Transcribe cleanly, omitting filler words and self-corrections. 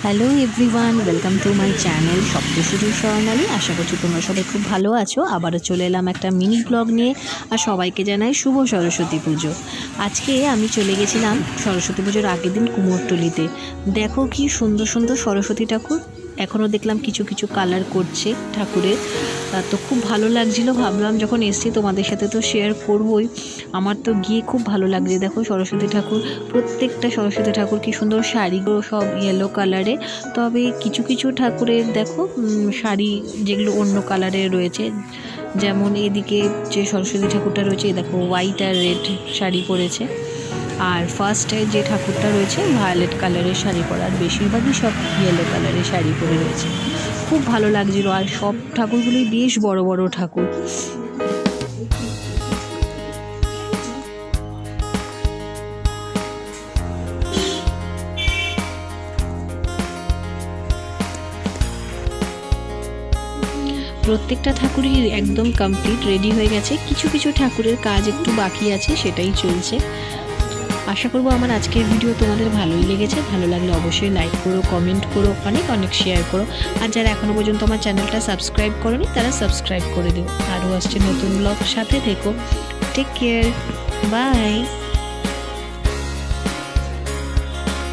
Hello everyone, welcome to my channel Saptasuri Swarnali. আশা করছি তোমরা সবাই খুব ভালো আছো। আবারও চলে এলাম একটা মিনি ব্লগ নিয়ে। আর সবাইকে জানাই শুভ সরস্বতী পুজো। আজকে আমি চলে গেছিলাম সরস্বতী পুজোর আগের দিন কুমোরটুলিতে। দেখো কি সুন্দর সুন্দর সরস্বতী ঠাকুর, এখনও দেখলাম কিছু কিছু কালার করছে ঠাকুরের। তো খুব ভালো লাগছিল, ভাবলাম যখন এসছি তোমাদের সাথে তো শেয়ার করবই। আমার তো গিয়ে খুব ভালো লাগছে। দেখো সরস্বতী ঠাকুর, প্রত্যেকটা সরস্বতী ঠাকুর কি সুন্দর শাড়িগুলো সব ইয়েলো কালারে। তবে কিছু কিছু ঠাকুরের দেখো শাড়ি যেগুলো অন্য কালারের রয়েছে। যেমন এদিকে যে সরস্বতী ঠাকুরটা রয়েছে দেখো হোয়াইট আর রেড শাড়ি পরেছে। আর ফার্স্টে যে ঠাকুরটা রয়েছে ভায়োলেট কালারের শাড়ি পরা, আর বেশিরভাগই সব ইয়েলো কালারের শাড়ি পরে রয়েছে। খুব ভালো লাগছিল। আর সব ঠাকুরগুলোই বেশ বড় বড় ঠাকুর। প্রত্যেকটা ঠাকুরই একদম কমপ্লিট রেডি হয়ে গেছে। কিছু কিছু ঠাকুরের কাজ একটু বাকি আছে, সেটাই চলছে। আশা করবো আমার আজকের ভিডিও তোমাদের ভালোই লেগেছে। ভালো লাগলে অবশ্যই লাইক করো, কমেন্ট করো, অনেক অনেক শেয়ার করো। আর যারা এখনও পর্যন্ত আমার চ্যানেলটা সাবস্ক্রাইব করোনি তারা সাবস্ক্রাইব করে দিও। আরও আসছে নতুন ব্লগ, সাথে থেকো। Take care, by.